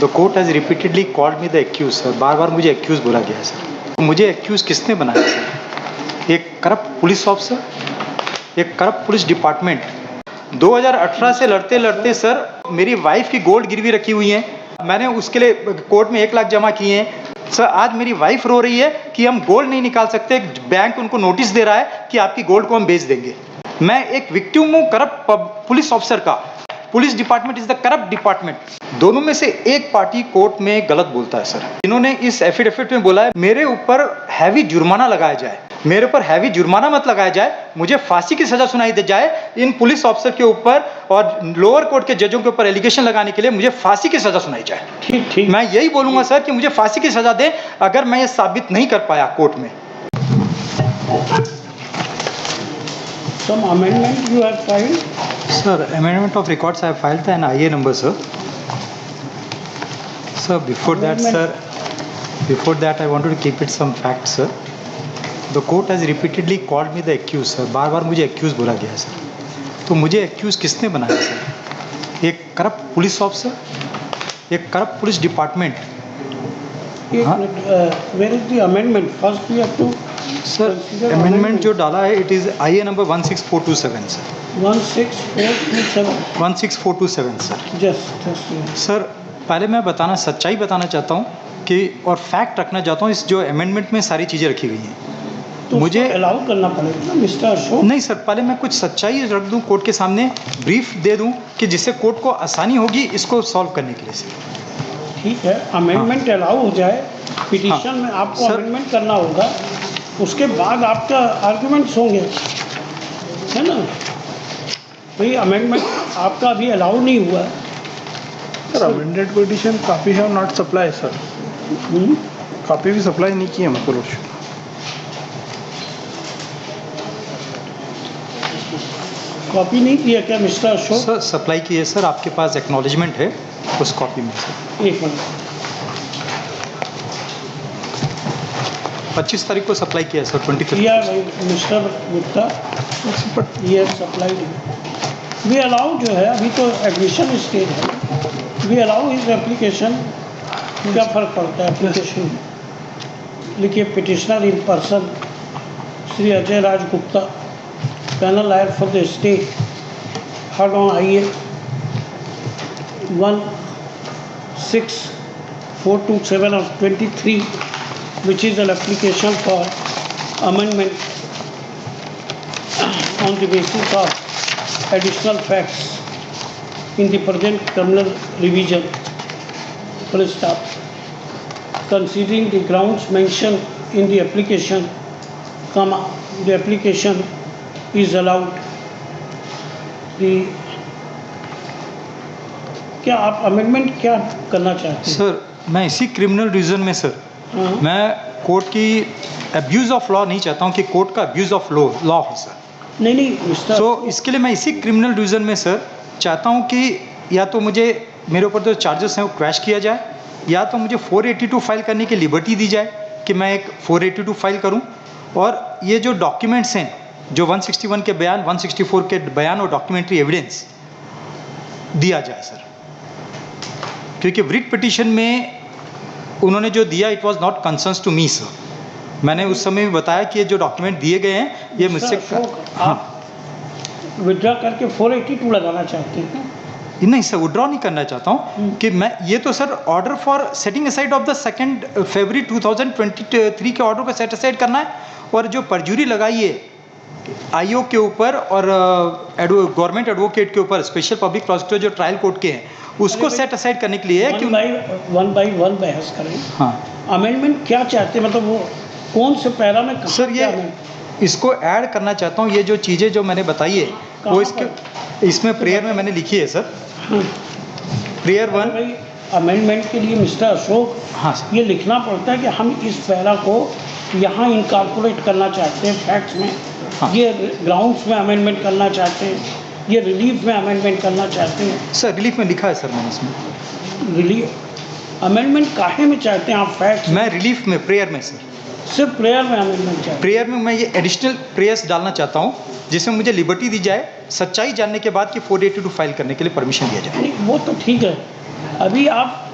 The court has repeatedly called me the accuse sir. बार बार मुझे एक्यूज बोला गया है सर। तो मुझे एक्यूज किसने बनाया सर? एक करप्ट पुलिस ऑफिसर, एक करप्ट पुलिस डिपार्टमेंट। 2018 से लड़ते लड़ते सर मेरी वाइफ की गोल्ड गिरवी रखी हुई है, मैंने उसके लिए कोर्ट में 1 लाख जमा किए हैं सर। आज मेरी वाइफ रो रही है कि हम गोल्ड नहीं निकाल सकते, बैंक उनको नोटिस दे रहा है कि आपकी गोल्ड को हम बेच देंगे। मैं एक विक्टिम हूँ करप्ट पुलिस ऑफिसर का। Police department is the corrupt department. दोनों में से एक पार्टी कोर्ट में गलत बोलता है सर। इन्होंने इस एफिडेविट में बोला है मेरे ऊपर हैवी जुर्माना लगाया जाए। मेरे ऊपर हैवी जुर्माना मत लगाया जाए, मुझे फांसी की सजा सुनाई दे जाए। इन पुलिस ऑफिसर के ऊपर और लोअर कोर्ट के जजों के ऊपर एलिगेशन लगाने के लिए मुझे फांसी की सजा सुनाई जाए। ठीक मैं यही बोलूंगा सर कि मुझे फांसी की सजा दे अगर मैं ये साबित नहीं कर पाया कोर्ट में। Some amendment you have filed? Sir, amendment of records I have filed an IA number, sir. Sir, before that, I wanted to keep it some facts, sir. The court has repeatedly called me the accused, sir. बार बार मुझे accused बोला गया है sir. तो मुझे accused किसने बनाया sir? एक करप्ट पुलिस ऑफिसर, एक corrupt police department. Where is the amendment? First we have to. Sir amendment जो डाला है it is IA number 16427 sir. 16427 16427 sir. just sir पहले मैं सच्चाई बताना चाहता हूँ कि और फैक्ट रखना चाहता हूँ। इस जो अमेंडमेंट में सारी चीज़ें रखी गई हैं तो मुझे अलाउ करना पड़ेगा ना मिस्टर अशोक। नहीं सर, पहले मैं कुछ सच्चाई रख दूँ कोर्ट के सामने, ब्रीफ दे दूँ कि जिससे कोर्ट को आसानी होगी इसको सॉल्व करने के लिए सर। ठीक है, अमेंडमेंट अलाउ हो जाए, पिटीशन में आपको अमेंडमेंट करना होगा, उसके बाद आपका आर्गुमेंट्स होंगे, है ना भाई। अमेंडमेंट आपका अभी अलाउ नहीं हुआ है sir. Amended petition copy have not supply sir. Copy भी सप्लाई नहीं की है हमको लोग। कॉपी नहीं किया क्या मिस्टर अशोक? सर सप्लाई की है सर, आपके पास एक्नॉलेजमेंट है उस कॉपी में सर। 1 मिनट। 25 तारीख को सप्लाई किया है सर। 23 किया भाई मिस्टर गुप्ता, ये सप्लाई वी अलाउ जो है, अभी तो एडमिशन स्टेज है, वी अलाउ इस एप्लीकेशन। क्या फ़र्क पड़ता है एप्लीकेशन? लिखिए petitioner in person Shri Ajay Raj Gupta, panel lawyer for the state, heard on IA 16427 of 23, which is an application for amendment on the basis of additional facts in the present criminal revision, full stop. Considering the grounds mentioned in the application, comma, the application is allowed. The क्या आप amendment क्या करना चाहते हैं? Sir मैं इसी criminal reason में sir मैं कोर्ट की अब्यूज़ ऑफ लॉ नहीं चाहता हूँ कि कोर्ट का अब्यूज़ ऑफ लॉ हो सर। नहीं मिस्टर, तो इसके लिए मैं इसी क्रिमिनल रीजन में सर चाहता हूँ कि या तो मुझे मेरे ऊपर जो चार्जेस हैं वो क्रैश किया जाए, या तो मुझे 482 फाइल करने की लिबर्टी दी जाए कि मैं एक 482 फाइल करूँ, और ये जो डॉक्यूमेंट्स हैं जो 161 के बयान, 164 के बयान और डॉक्यूमेंट्री एविडेंस दिया जाए सर। क्योंकि रिट पिटीशन में उन्होंने जो दिया it was not concerns to me sir. मैंने उस समय भी बताया कि ये जो डॉक्यूमेंट दिए गए हैं ये मुझसे विड्रॉ करके 482 लगाना चाहते हैं? नहीं सर, विड्रॉ नहीं करना चाहता हूँ कि मैं ये तो sir order for setting aside of the 2 फरवरी 2023 के ऑर्डर को सेट असाइड करना है, और जो परजुरी लगाई है आईओ के ऊपर और गवर्नमेंट एडवोकेट के ऊपर, स्पेशल पब्लिक प्रोसिक्यूटर जो ट्रायल कोर्ट के हैं, उसको सेट असाइड करने के लिए है कि 1 by 1 बहस करें। हाँ अमेंडमेंट क्या चाहते हैं, मतलब वो कौन से पैरा में कहाँ सर ये इसको ऐड करना चाहता हूँ। ये जो चीज़ें जो मैंने बताई है वो इसमें प्रेयर में मैंने लिखी है सर। प्रेयर 1 अमेंडमेंट के लिए मिस्टर अशोक, हाँ सर, ये लिखना पड़ता है कि हम इस पैरा को यहाँ इनकॉर्पोरेट करना चाहते हैं फैक्ट्स में, हाँ। ये ग्राउंड्स में अमेंडमेंट करना चाहते हैं, ये रिलीफ में अमेंडमेंट करना चाहते हैं। सर रिलीफ में लिखा है सर मैंने इसमें। रिलीफ अमेंडमेंट काहे में चाहते हैं आप फैक्ट्स? मैं रिलीफ में, प्रेयर में सर, सिर्फ प्रेयर में अमेंडमेंट चाहते हैं? प्रेयर में मैं ये एडिशनल प्रेयर्स डालना चाहता हूँ जिसमें मुझे लिबर्टी दी जाए सच्चाई जानने के बाद कि 482 फाइल करने के लिए परमिशन दिया जाए। नहीं वो तो ठीक है, अभी आप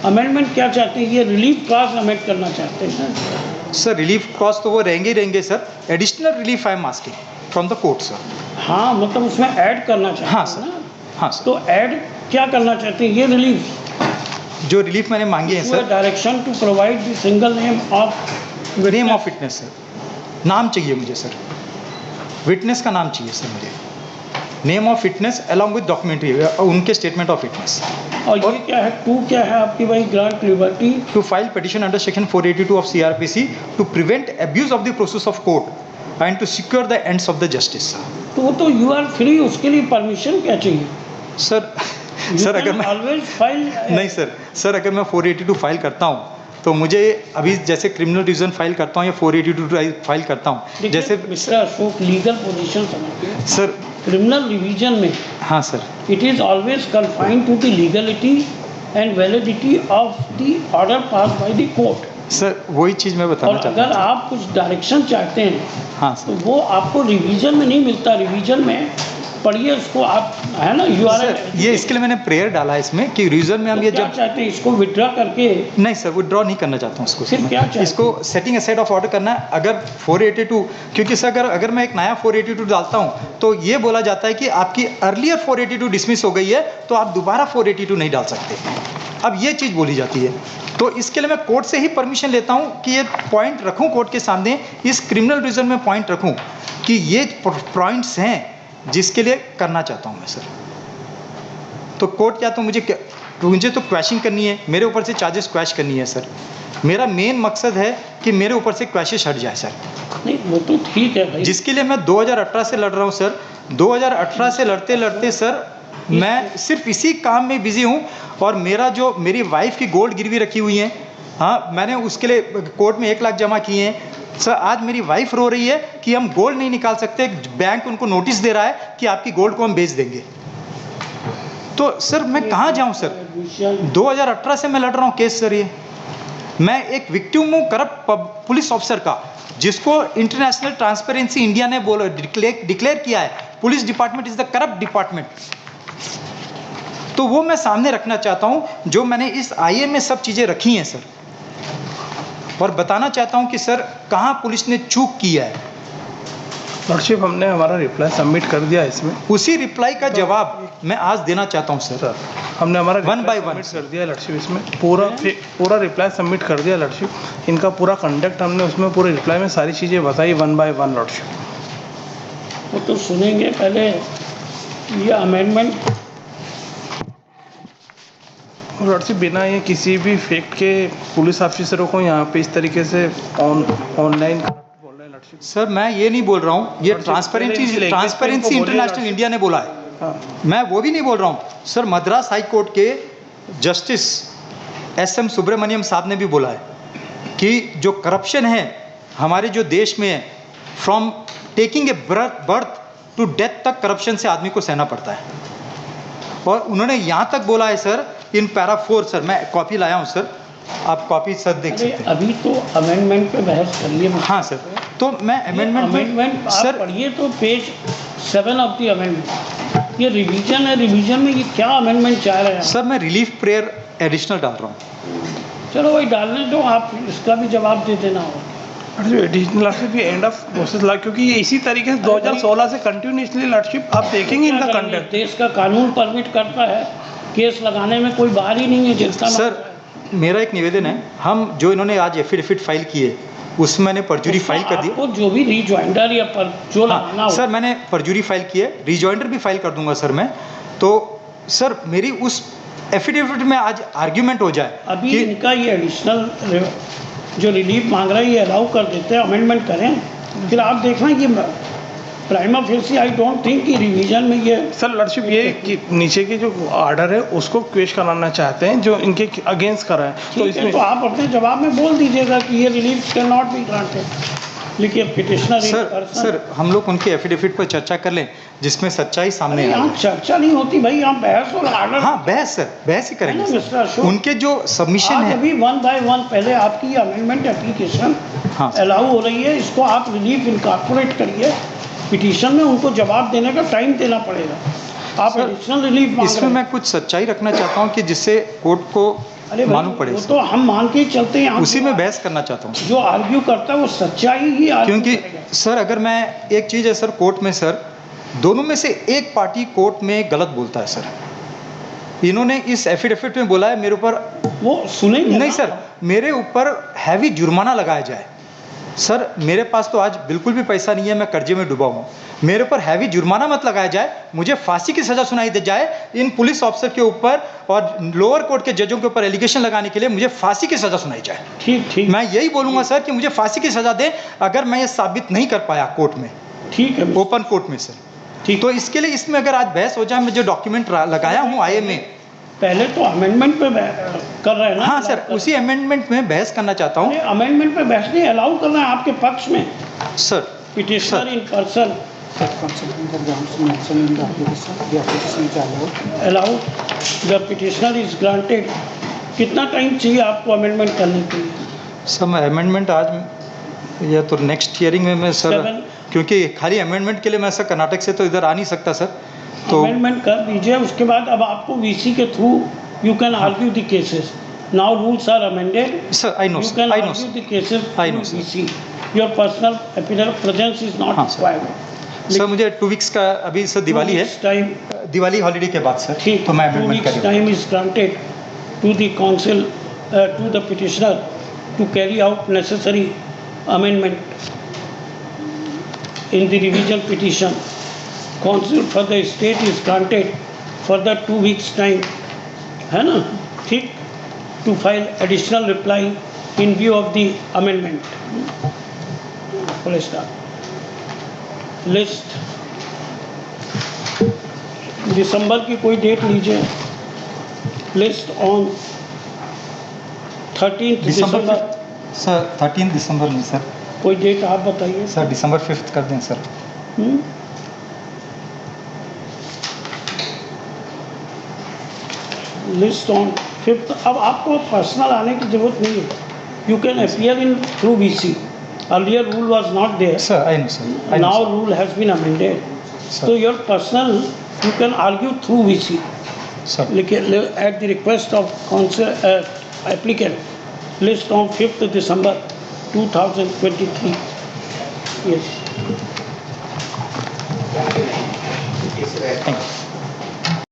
अमेंडमेंट क्या चाहते हैं? ये रिलीफ क्लास अमेंड करना चाहते हैं। सर रिलीफ क्लॉज तो वो रहेंगे sir, additional relief I am asking from the court sir. हाँ, मतलब उसमें ऐड करना चाहते हाँ हैं सर, ना? हाँ सर। तो ऐड क्या करना चाहते हैं? ये रिलीफ जो रिलीफ मैंने मांगी है sir, direction to provide the single name of witness sir, नाम चाहिए मुझे सर, विटनेस का नाम चाहिए सर मुझे, name of witness along with documentary, उनके स्टेटमेंट ऑफ विटनेस। और ये क्या है? टू क्या है आपकी भाई? Grant liberty to file petition under section 482 of CRPC to prevent abuse of the process of court and to secure the ends of the justice. तो वो तो यू आर फ्री, उसके लिए परमिशन क्या चाहिए? सर सर अगर मैं always file नहीं सर अगर मैं 482 फाइल करता हूँ तो मुझे अभी जैसे क्रिमिनल डिवीजन फाइल करता हूँ या 482 फाइल करता हूँ, जैसे मिस्टर अशोक लीगल पोजीशन समझिए सर। क्रिमिनल रिवीजन में हाँ sir, it is always confined to the legality and validity of the order pass by the court. Sir वही चीज़ मैं और बताना चाहता अगर हूँ। आप कुछ डायरेक्शन चाहते हैं हाँ तो सर, वो आपको रिवीजन में नहीं मिलता। रिवीजन में पढ़िए उसको आप, है ना, यू आर सर ये इसके लिए मैंने प्रेयर डाला है इसमें कि रीजन में हम ये क्या जब चाहते हैं? इसको विड्रॉ करके नहीं सर विड्रॉ नहीं करना चाहता हूँ इसको फिर सर, क्या चाहते हैं? इसको सेटिंग असाइड ऑफ ऑर्डर करना है। अगर 482 क्योंकि सर अगर मैं एक नया 482 डालता हूँ तो ये बोला जाता है कि आपकी अर्लियर 482 डिसमिस हो गई है तो आप दोबारा 482 नहीं डाल सकते। अब ये चीज़ बोली जाती है, तो इसके लिए मैं कोर्ट से ही परमिशन लेता हूँ कि ये पॉइंट रखूँ कोर्ट के सामने, इस क्रिमिनल रीजन में पॉइंट रखूँ कि ये पॉइंट्स हैं जिसके लिए करना चाहता हूँ मैं सर। तो कोर्ट क्या, तो मुझे तो क्वैशिंग करनी है, मेरे ऊपर से चार्जेस क्वैश करनी है सर। मेरा मेन मकसद है कि मेरे ऊपर से क्वैशेस हट जाए सर, नहीं वो तो ठीक है भाई। जिसके लिए मैं 2018 से लड़ रहा हूँ सर। 2018 से लड़ते लड़ते सर मैं सिर्फ इसी काम में बिजी हूँ, और मेरी वाइफ की गोल्ड गिरवी रखी हुई है। हाँ, मैंने उसके लिए कोर्ट में 1 लाख जमा किए हैं सर। आज मेरी वाइफ रो रही है कि हम गोल्ड नहीं निकाल सकते, बैंक उनको नोटिस दे रहा है कि आपकी गोल्ड को हम बेच देंगे। तो सर मैं कहाँ जाऊँ सर? 2018 से मैं लड़ रहा हूँ केस सर। ये मैं एक विक्टिम हूँ करप्ट पुलिस ऑफिसर का, जिसको इंटरनेशनल ट्रांसपेरेंसी इंडिया ने डिक्लेयर किया है police department is the corrupt department. तो वो मैं सामने रखना चाहता हूँ, जो मैंने इस IA में सब चीज़ें रखी हैं सर, और बताना चाहता हूँ कि सर कहाँ पुलिस ने चूक किया है। लॉर्डशिप हमने हमारा रिप्लाई सबमिट कर दिया इसमें, उसी रिप्लाई का जवाब मैं आज देना चाहता हूँ सर। हमने हमारा One by one, सबमिट कर दिया लॉर्डशिप, इसमें पूरा रिप्लाई सबमिट कर दिया लॉर्डशिप। इनका पूरा कंडक्ट हमने उसमें पूरे रिप्लाई में सारी चीज़ें बताई 1 by 1 लॉर्डशिप। वो तो सुनेंगे पहले ये अमेंडमेंट। लॉर्डशिप बिना ये किसी भी फैक्ट के पुलिस ऑफिसरों को यहाँ पे इस तरीके से ऑनलाइन बोल रहे हैं लॉर्डशिप। सर मैं ये नहीं बोल रहा हूँ, ये ट्रांसपेरेंसी इंटरनेशनल इंडिया ने बोला है। हाँ, मैं वो भी नहीं बोल रहा हूँ सर, मद्रास हाई कोर्ट के जस्टिस SM सुब्रमण्यम साहब ने भी बोला है कि जो करप्शन है हमारे जो देश में है, from taking a birth to death तक करप्शन से आदमी को सहना पड़ता है। और उन्होंने यहाँ तक बोला है सर इन पैरा 4, सर मैं कॉपी लाया हूँ सर, आप कॉपी सर देख सकते हैं। अभी तो अमेंडमेंट पे बहस करिए। हाँ सर, तो मैं अमेंडमेंट सर पढ़िए तो पेज 7 ऑफ द अमेंडमेंट। ये रिवीजन है, रिवीजन में ये क्या अमेंडमेंट चाह रहे हैं? सर मैं रिलीफ प्रेयर एडिशनल डाल रहा हूँ। चलो वही डालने दो, आप इसका भी जवाब दे देना हो। एडिशनल लॉर्डशिप ये एंड ऑफ प्रोसेस ला, क्योंकि ये इसी तरीके से 2016 से कंटिन्यूसली लॉर्डशिप आप देखेंगे इनका कंडक्ट। देश का कानून परमिट करता है केस लगाने में, कोई बाहर ही नहीं है जिसका सर मेरा एक निवेदन है, हम जो इन्होंने आज एफिडेविट फाइल किए उसमें मैंने परजुरी फाइल कर दी। आपको जो भी रिजॉइंडर या जो लगाना हो सर मैंने परजुरी फाइल की है, रिजॉइंडर भी फाइल कर दूंगा सर मैं। तो सर मेरी उस एफिडेविट में आज आर्ग्यूमेंट हो जाए अभी इनका ये एडिशनल जो रिलीफ मांग रहा है ये अलाउ कर देते हैं, अमेंडमेंट करें, फिर आप देखना कि prima facie I don't think कि रिवीजन में ये। सर लॉर्डशिप ये कि नीचे के जो ऑर्डर है उसको क्वेश कराना चाहते हैं जो इनके अगेंस्ट करा है, तो इसमें तो आप अपने जवाब में बोल दीजिएगा कि ये relief can not be granted, लिखिए पिटिशनर। सर हम लोग उनके एफिडेविट पर चर्चा कर लें जिसमें सच्चाई सामने आए। यहाँ चर्चा नहीं होती भाई, यहाँ बहस और आर्डर। हाँ बहस सर, बहस ही करेंगे है ना, मिस्टर अशोक? उनके जो सबमिशन आज है अभी 1 by 1 पहले आपकी अमेंडमेंट एप्लीकेशन हाँ अलाउ हो रही है, इसको आप रिलीफ इनकॉर्पोरेट करिए पिटीशन में, उनको जवाब देने का टाइम देना पड़ेगा। आप एडिशनल रिलीफ मांग इसमें रहे हैं। मैं कुछ सच्चाई रखना चाहता हूँ कि जिससे कोर्ट को अरे भाई, मालूम पड़े वो सर। तो हम मान के ही चलते हैं, हम उसी में बहस करना चाहता हूँ जो आर्ग्यू करता है वो सच्चाई ही आर्ग्यू क्योंकि करेगा। सर अगर मैं एक चीज़ है सर, कोर्ट में सर दोनों में से एक पार्टी कोर्ट में गलत बोलता है सर। इन्होंने इस एफिडेविट में बोला है मेरे ऊपर, वो सुनेंगे नहीं ना। सर, मेरे ऊपर हैवी जुर्माना लगाया जाए। सर मेरे पास तो आज बिल्कुल भी पैसा नहीं है, मैं कर्जे में डूबा हूँ। मेरे ऊपर हैवी जुर्माना मत लगाया जाए, मुझे फांसी की सज़ा सुनाई दे जाए इन पुलिस ऑफिसर के ऊपर, और लोअर कोर्ट के जजों के ऊपर एलिगेशन लगाने के लिए मुझे फांसी की सज़ा सुनाई जाए। ठीक ठीक मैं यही बोलूँगा सर कि मुझे फांसी की सज़ा दें अगर मैं ये साबित नहीं कर पाया कोर्ट में, ठीक है ओपन कोर्ट में सर। ठीक। तो इसके लिए इसमें अगर आज बहस हो जाए, मैं जो डॉक्यूमेंट लगाया हूँ आईए में, पहले तो अमेंडमेंट पे कर रहे हैं ना। हाँ सर, उसी अमेंडमेंट में बहस करना चाहता हूँ अमेंडमेंट पे बहस नहीं, अलाउ कर रहे हैं आपके पक्ष में sir. Petitioner in person allow the petitioner is granted. कितना टाइम चाहिए आपको अमेंडमेंट करने के लिए? सर मैं अमेंडमेंट आज या तो नेक्स्ट हियरिंग में मैं सर, Seven. क्योंकि खाली अमेंडमेंट के लिए मैं सर कर्नाटक से तो इधर आ नहीं सकता सर। तो अमेंडमेंट कर दीजिए, उसके बाद अब आपको वीसी के through you can argue the cases. Now rules are amended, sir I know you sir, can I know argue sir, the cases I through know, sir. VC. Your personal presence is not हाँ, sir. required. Sir मुझे 2 weeks का अभी sir Diwali है, time Diwali holiday के बाद sir, ठीक, तो मैं 2 अमेंडमेंट weeks करूँगा। time is granted to the council, to the petitioner to carry out necessary amendment in the revision petition. Council for the state is granted for the 2 weeks time, है ना, ठीक, to file additional reply in view of the amendment. Full stop. List दिसंबर की कोई date लीजिए। List on 13 December. Sir 13 दिसंबर नहीं sir, कोई date आप बताइए। सर दिसंबर 5 कर दें सर। List on 5। अब आपको पर्सनल आने की जरूरत नहीं है, you can appear in through VC. Earlier rule was not there, sir I know sir, I know now rule has been amended, Sir. so your personal you can argue through VC sir. at the request of council applicant. List on 5th December 2023. Yes.